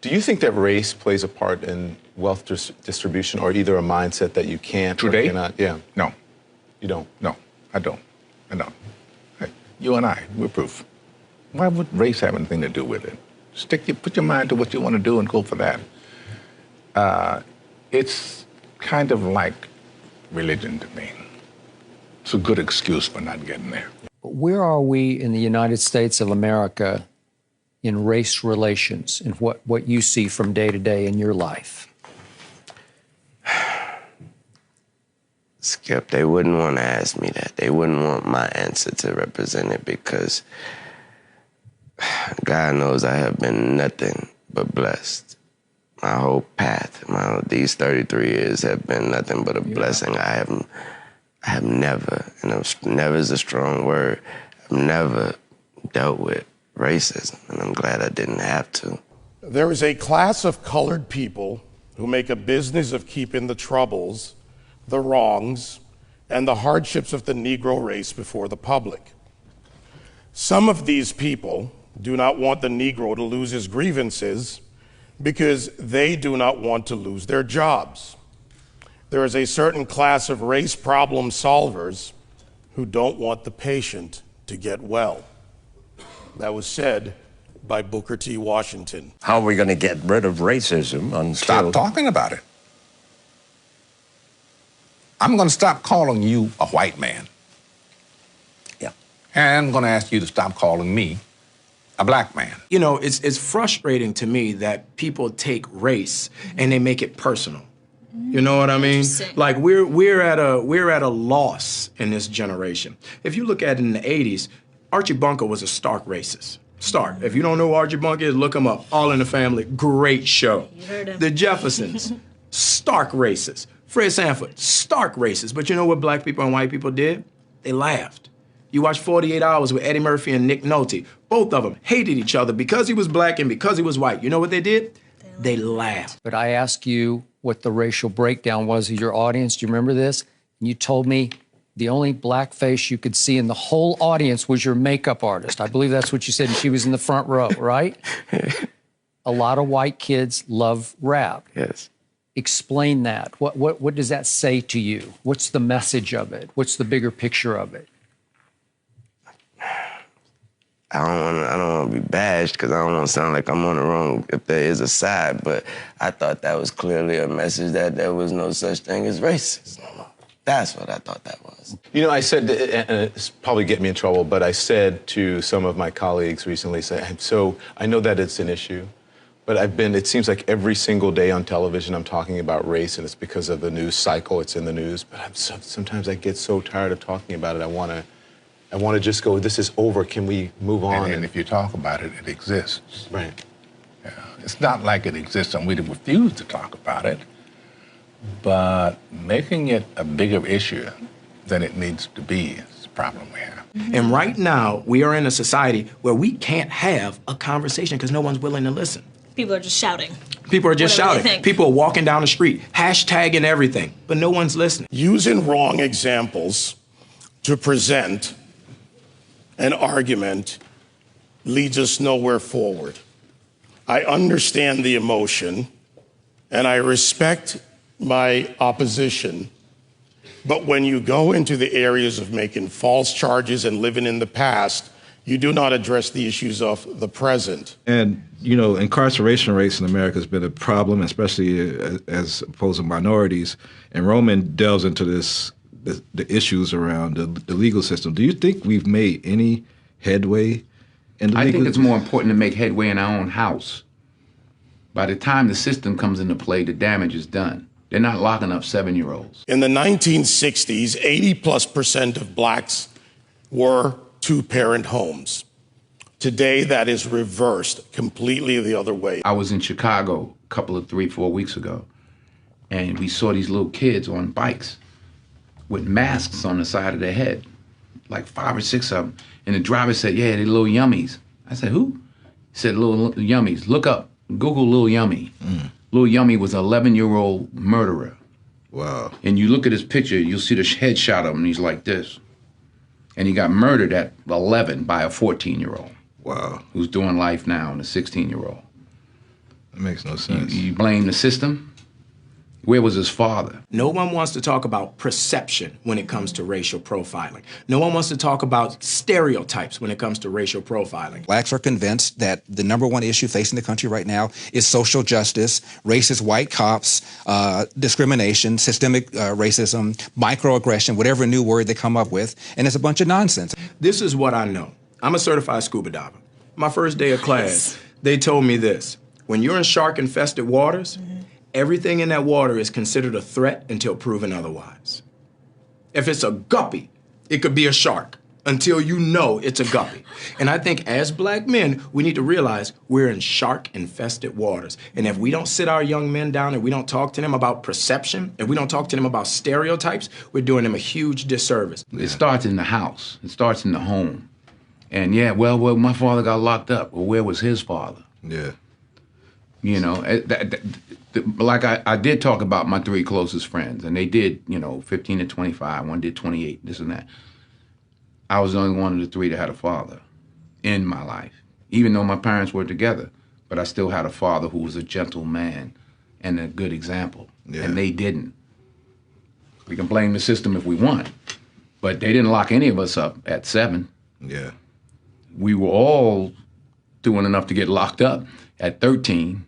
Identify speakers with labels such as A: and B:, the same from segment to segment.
A: Do you think that race plays a part in wealth distribution, or either a mindset that you can't
B: Today?
A: or cannot? Yeah.
B: No.
A: You don't?
B: No, I don't. I don't. Hey, you and I, we're proof. Why would race have anything to do with it? Put your mind to what you want to do and go for that. It's kind of like religion to me. It's a good excuse for not getting there.
C: Where are we in the United States of America in race relations and what you see from day to day in your life?
D: Skip, they wouldn't want to ask me that. They wouldn't want my answer to represent it because God knows I have been nothing but blessed. My whole path, these 33 years have been nothing but a blessing. I have never, and never is a strong word, I've never dealt with racism, and I'm glad I didn't have to.
E: There is a class of colored people who make a business of keeping the troubles, the wrongs, and the hardships of the Negro race before the public. Some of these people do not want the Negro to lose his grievances because they do not want to lose their jobs. There is a certain class of race problem solvers who don't want the patient to get well. That was said by Booker T. Washington.
F: How are we going to get rid of racism until...
B: Stop talking about it. I'm going to stop calling you a white man.
F: Yeah.
B: And I'm going to ask you to stop calling me a black man.
G: You know, it's frustrating to me that people take race and they make it personal. You know what I mean? Like we're at a loss in this generation. If you look at it in the 80s, Archie Bunker was a stark racist. Stark. If you don't know who Archie Bunker is, look him up. All in the Family, great show.
H: You heard him.
G: The Jeffersons, stark racist. Fred Sanford, stark racist. But you know what black people and white people did? They laughed. You watch 48 Hours with Eddie Murphy and Nick Nolte. Both of them hated each other because he was black and because he was white. You know what they did? They laughed.
C: But I asked you what the racial breakdown was of your audience. Do you remember this? And you told me the only black face you could see in the whole audience was your makeup artist. I believe that's what you said, and she was in the front row, right? A lot of white kids love rap.
D: Yes.
C: Explain that. What does that say to you? What's the message of it? What's the bigger picture of it?
D: I don't want to be bashed because I don't want to sound like I'm on the wrong if there is a side, but I thought that was clearly a message that there was no such thing as racism. That's what I thought that was.
A: You know, I said, and it's probably get me in trouble, but I said to some of my colleagues recently, so I know that it's an issue, but it seems like every single day on television I'm talking about race, and it's because of the news cycle, it's in the news, but sometimes I get so tired of talking about it, I want to just go, this is over, can we move on?
B: And if you talk about it, it exists.
A: Right.
B: Yeah. It's not like it exists and we refuse to talk about it, but making it a bigger issue than it needs to be is the problem we have.
G: And right now, we are in a society where we can't have a conversation because no one's willing to listen.
H: People are just shouting.
G: People are just
H: Whatever they
G: shouting.
H: think.
G: People are walking down the street, hashtagging everything, but no one's listening.
E: Using wrong examples to present an argument leads us nowhere forward. I understand the emotion, and I respect my opposition, but when you go into the areas of making false charges and living in the past, you do not address the issues of the present.
I: And, you know, incarceration rates in America has been a problem, especially as opposed to minorities. And Roman delves into the issues around the legal system. Do you think we've made any headway in the legal system?
J: I think it's more important to make headway in our own house. By the time the system comes into play, the damage is done. They're not locking up 7-year-olds.
E: In the 1960s, 80+% of blacks were two-parent homes. Today, that is reversed completely the other way.
J: I was in Chicago a couple of 3-4 weeks ago, and we saw these little kids on bikes with masks on the side of their head, like 5 or 6 of them. And the driver said, yeah, they're little yummies. I said, who? He said, little yummies. Look up, Google Lil Yummy. Lil Yummy was an 11-year-old murderer.
I: Wow.
J: And you look at his picture, you'll see the headshot of him, and he's like this. And he got murdered at 11 by a 14-year-old.
I: Wow.
J: Who's doing life now, and a 16-year-old.
I: It makes no sense.
J: You blame the system. Where was his father?
G: No one wants to talk about perception when it comes to racial profiling. No one wants to talk about stereotypes when it comes to racial profiling.
H: Blacks are convinced that the number one issue facing the country right now is social justice, racist white cops, discrimination, systemic racism, microaggression, whatever new word they come up with, and it's a bunch of nonsense.
G: This is what I know. I'm a certified scuba diver. My first day of class, they told me this. When you're in shark-infested waters, everything in that water is considered a threat until proven otherwise. If it's a guppy, it could be a shark until you know it's a guppy. And I think as black men, we need to realize we're in shark-infested waters. And if we don't sit our young men down and we don't talk to them about perception, and we don't talk to them about stereotypes, we're doing them a huge disservice.
J: It starts in the house. It starts in the home. And yeah, well, my father got locked up. Well, where was his father?
I: Yeah.
J: You know, like I did talk about my three closest friends, and they did, 15 to 25, one did 28, this and that. I was the only one of the three that had a father in my life, even though my parents were together. But I still had a father who was a gentle man and a good example, and they didn't. We can blame the system if we want, but they didn't lock any of us up at 7.
I: Yeah.
J: We were all doing enough to get locked up at 13.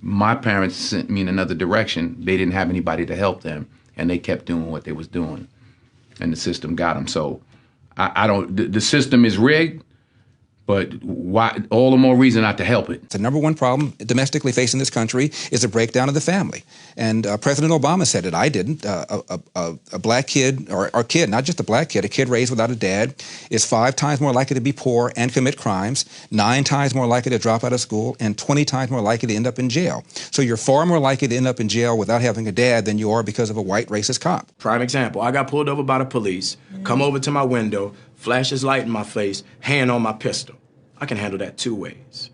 J: My parents sent me in another direction. They didn't have anybody to help them, and they kept doing what they was doing, and the system got them. So I don't. The system is rigged, but why? All the more reason not to help it.
H: The number one problem domestically facing this country is a breakdown of the family. And President Obama said it. I didn't. A black kid, or kid, not just a black kid, a kid raised without a dad is 5 times more likely to be poor and commit crimes, 9 times more likely to drop out of school, and 20 times more likely to end up in jail. So you're far more likely to end up in jail without having a dad than you are because of a white racist cop.
G: Prime example, I got pulled over by the police, come over to my window, flash his light in my face, hand on my pistol. I can handle that 2 ways.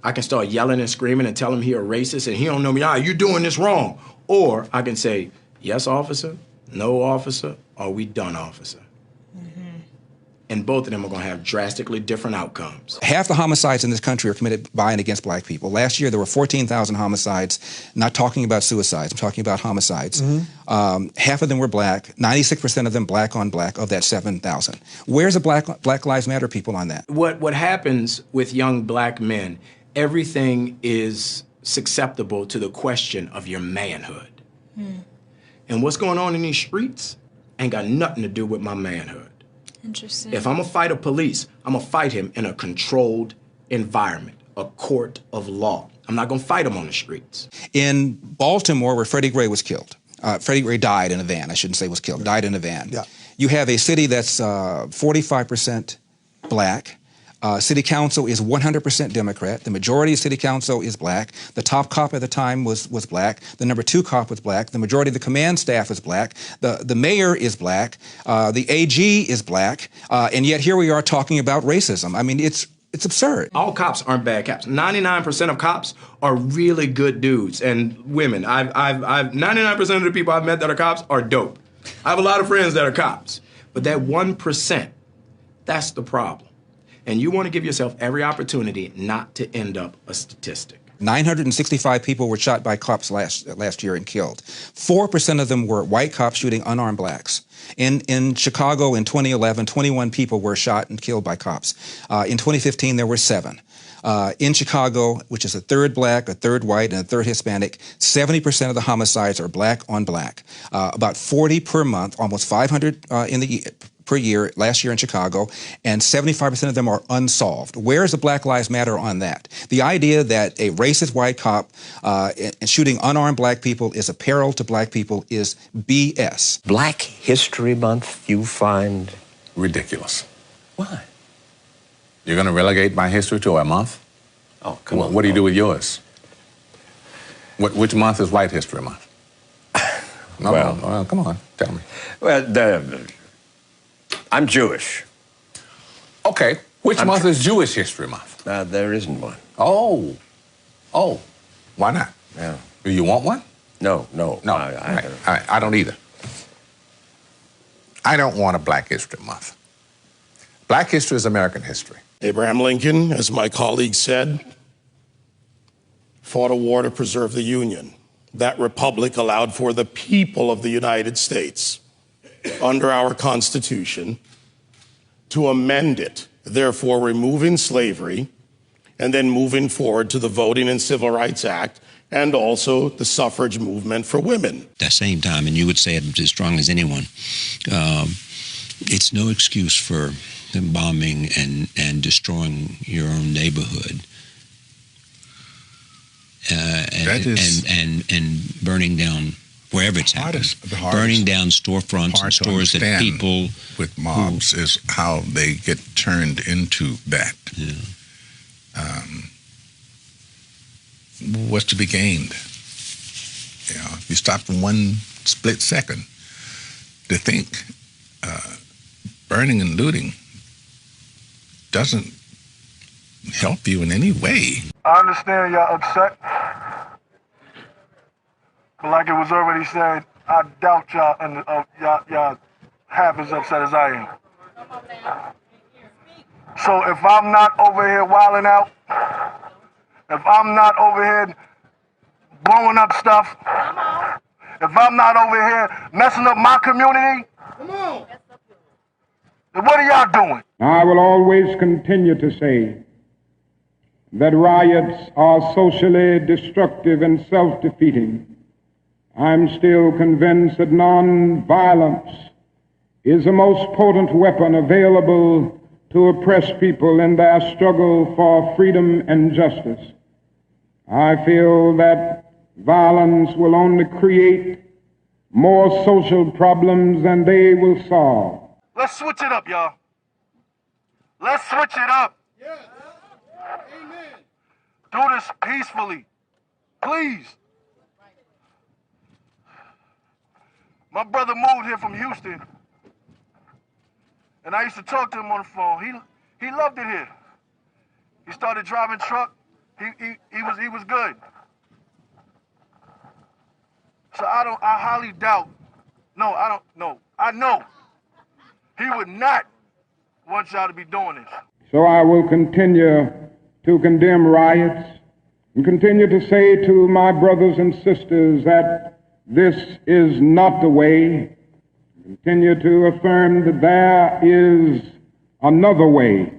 G: I can start yelling and screaming and tell him he a racist and he don't know me. You doing this wrong. Or I can say, yes, officer, no, officer, or we done, officer. And both of them are going to have drastically different outcomes.
H: Half the homicides in this country are committed by and against black people. Last year, there were 14,000 homicides, not talking about suicides, I'm talking about homicides. Half of them were black, 96% of them black on black of that 7,000. Where's the Black Lives Matter people on that?
G: What happens with young black men, everything is susceptible to the question of your manhood. And what's going on in these streets ain't got nothing to do with my manhood.
K: Interesting.
G: If I'm gonna fight a police, I'm gonna fight him in a controlled environment, a court of law. I'm not gonna fight him on the streets.
H: In Baltimore, where Freddie Gray was killed, Freddie Gray died in a van. I shouldn't say was killed, died in a van.
L: Yeah.
H: You have a city that's 45% black. City council is 100% Democrat. The majority of city council is black. The top cop at the time was black. The number 2 cop was black. The majority of the command staff is black. The mayor is black. The AG is black. And yet here we are talking about racism. I mean, it's absurd.
G: All cops aren't bad cops. 99% of cops are really good dudes and women. I've 99% of the people I've met that are cops are dope. I have a lot of friends that are cops. But that 1%, that's the problem. And you want to give yourself every opportunity not to end up a statistic.
H: 965 people were shot by cops last year and killed. 4% of them were white cops shooting unarmed blacks. In Chicago in 2011, 21 people were shot and killed by cops. In 2015, there were 7. In Chicago, which is a third black, a third white, and a third Hispanic, 70% of the homicides are black on black. About 40 per month, almost 500 per year last year in Chicago, and 75% of them are unsolved. Where is the Black Lives Matter on that? The idea that a racist white cop shooting unarmed black people is a peril to black people is BS.
F: Black History Month, you find
B: Ridiculous.
F: why?
B: You're going to relegate my history to a month?
F: Oh, come on.
B: What do you do with yours? Which month is White History Month? Well, come on, tell me.
F: Well, I'm Jewish.
B: Okay, which month is Jewish History Month?
F: There isn't one.
B: Oh, why not?
F: Yeah.
B: Do you want one?
F: No.
B: I don't either. I don't want a Black History Month. Black history is American history.
E: Abraham Lincoln, as my colleague said, fought a war to preserve the Union. That republic allowed for the people of the United States, under our Constitution, to amend it, therefore removing slavery, and then moving forward to the Voting and Civil Rights Act, and also the suffrage movement for women.
K: At that same time, and you would say it as strong as anyone, it's no excuse for bombing and destroying your own neighborhood. And burning down wherever it's happened. Burning down storefronts and stores that people
B: with mobs is how they get turned into that.
K: Yeah.
B: What's to be gained? You know, if you stop for one split second to think, burning and looting doesn't help you in any way.
L: I understand y'all upset, but like it was already said, I doubt y'all and y'all half as upset as I am. So if I'm not over here wilding out, if I'm not over here blowing up stuff, if I'm not over here messing up my community, then what are y'all doing?
M: I will always continue to say that riots are socially destructive and self-defeating. I'm still convinced that non-violence is the most potent weapon available to oppress people in their struggle for freedom and justice. I feel that violence will only create more social problems than they will solve.
L: Let's switch it up, y'all. Let's switch it up. Do this peacefully, please. My brother moved here from Houston, and I used to talk to him on the phone. He loved it here. He started driving truck. He was good. So I highly doubt. No, I don't know. I know he would not want y'all to be doing this.
M: So I will continue to condemn riots and continue to say to my brothers and sisters that this is not the way. Continue to affirm that there is another way.